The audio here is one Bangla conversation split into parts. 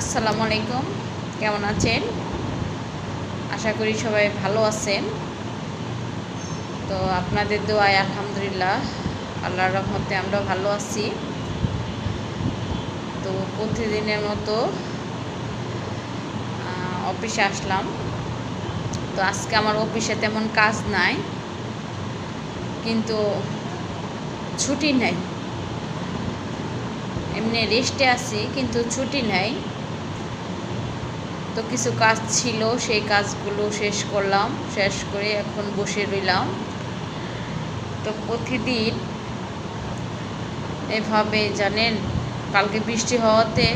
আসসালামু আলাইকুম, কেমন আছেন? আশা করি সবাই ভালো আছেন। তো আপনাদের দোয়ায় আলহামদুলিল্লাহ, আল্লাহর রহমতে আমরা ভালো আছি। তো প্রতিদিনের মতো অফিসে আসলাম। তো আজকে আমার অফিসে তেমন কাজ নাই, কিন্তু ছুটি নাই। এমনি রেস্টে আছি, কিন্তু ছুটি নাই। তো কিছু কাজ ছিল, সেই কাজগুলো শেষ করলাম। শেষ করে এখন বসে রইলাম। তো প্রতিদিন এভাবে জানেন, কালকে বৃষ্টি হওয়াতে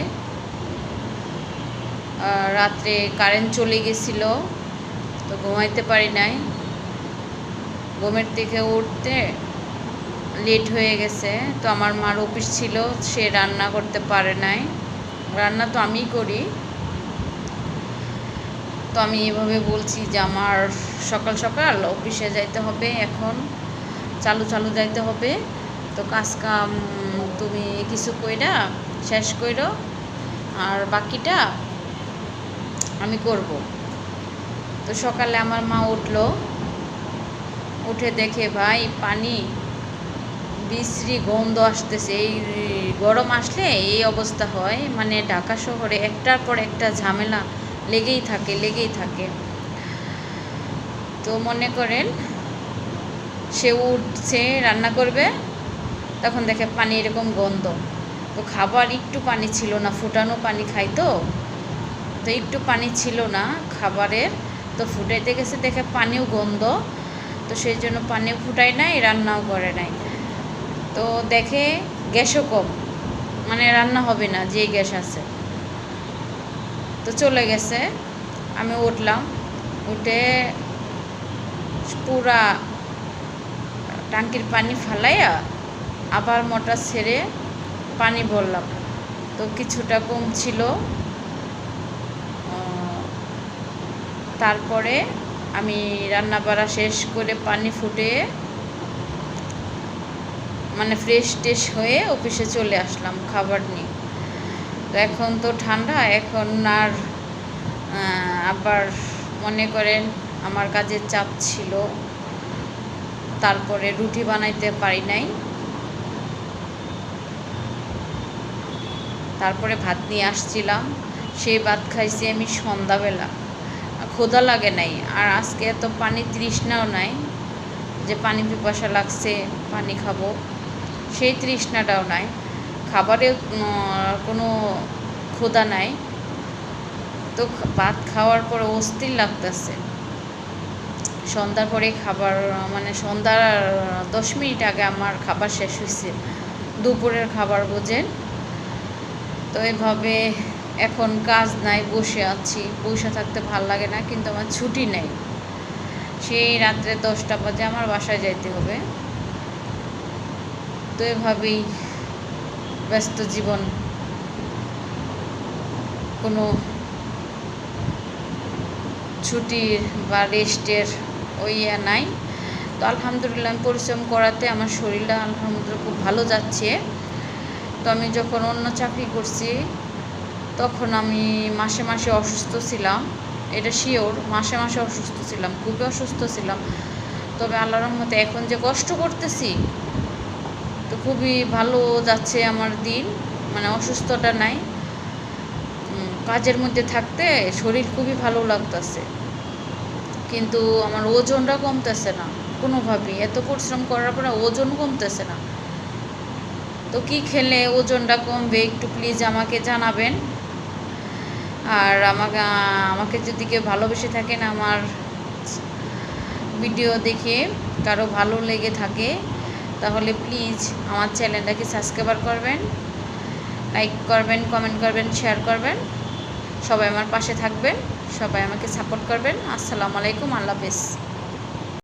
রাত্রে কারেন্ট চলে গেছিল। তো ঘুমাইতে পারি নাই। ঘুমের থেকে উঠতে লেট হয়ে গেছে। তো আমার মার অফিস ছিল, সে রান্না করতে পারে নাই। রান্না তো আমিই করি। তো আমি এভাবে বলছি যে আমার সকাল সকাল অফিসে যাইতে হবে, এখন চালু যাইতে হবে। তো কাজ কাম তুমি কিছু কইরা শেষ কইরো, আর বাকিটা আমি করব। তো সকালে আমার মা উঠলো, উঠে দেখে ভাই পানি বিশ্রী গন্ধ আসতেছে। এই গরম আসলে এই অবস্থা হয়, মানে ঢাকা শহরে একটার পর একটা ঝামেলা লেগেই থাকে। তো মনে করেন সে উঠছে রান্না করবে, তখন দেখে পানি এরকম গন্ধ। তো খাবার একটু পানি ছিল না, ফুটানো পানি খাইতো। তো একটু পানি ছিল না খাবারের, তো ফুটাইতে গেছে দেখে পানিও গন্ধ। তো সেই জন্য পানিও ফুটাই নাই, রান্নাও করে নাই। তো দেখে গ্যাসও কম, মানে রান্না হবে না যে গ্যাস আছে। তো চলে গেছে। আমি উঠলাম, উঠে পুরা টাঙ্কির পানি ফালাইয়া আবার মোটর ছেড়ে পানি ভরলাম। তো কিছুটা কম ছিল। তারপরে আমি রান্না বাড়া শেষ করে পানি ফুটে মানে ফ্রেশ টেশ হয়ে অফিসে চলে আসলাম খাবার নিয়ে। তো এখন তো ঠান্ডা, এখন আর আবার মনে করেন আমার কাজের চাপ ছিল, তারপরে রুটি বানাইতে পারি নাই। তারপরে ভাত নিয়ে আসছিলাম, সেই ভাত খাইছি আমি সন্ধ্যাবেলা। ক্ষুধা লাগে নাই, আর আজকে এত পানি তৃষ্ণাও নাই যে পানি পিপাসা লাগছে পানি খাবো, সেই তৃষ্ণাটাও নাই। খাবারেও কোনো ক্ষুধা নাই। তো ভাত খাওয়ার পরে অস্থির লাগতেছে। সন্ধ্যার পরে খাবার, মানে সন্ধ্যার 10 মিনিট আগে আমার খাবার শেষ হয়েছে, দুপুরের খাবার বোঝেন। তো এভাবে এখন কাজ নাই, বসে আছি। বসে থাকতে ভাল লাগে না, কিন্তু আমার ছুটি নেই। সেই রাত্রে 10টা বাজে আমার বাসায় যাইতে হবে। তো এভাবেই ব্যস্ত জীবন, কোনো ছুটির বা রেস্টের নাই। তো আলহামদুলিল্লাহ, আমি পরিশ্রম করাতে আমার শরীরটা আলহামদুলিল্লাহ খুব ভালো যাচ্ছে। তো আমি যখন অন্য চাকরি করছি, তখন আমি মাসে মাসে অসুস্থ ছিলাম, এটা শিওর। মাসে মাসে অসুস্থ ছিলাম, খুবই অসুস্থ ছিলাম। তবে আল্লাহর রহমতে এখন যে কষ্ট করতেছি, তো খুবই ভালো যাচ্ছে আমার দিন, মানে অসুস্থতা নাই। কাজের মধ্যে থাকতে শরীর খুবই ভালো লাগতেছে, কিন্তু আমার ওজনটা কমতেছে না কোনোভাবেই। এত পরিশ্রম করার পরে ওজন কমতেছে না। তো কি খেলে ওজনটা কমবে একটু প্লিজ আমাকে জানাবেন। আর আমাকে যদি কেউ ভালোবেসে থাকেন, আমার ভিডিও দেখে কারো ভালো লেগে থাকে, তাহলে প্লিজ আমার চ্যানেলটাকে সাবস্ক্রাইব করবেন, লাইক করবেন, কমেন্ট করবেন, শেয়ার করবেন। সবাই আমার পাশে থাকবেন, সবাই আমাকে সাপোর্ট করবেন। আসসালামু আলাইকুম, আল্লাহ হাফেজ।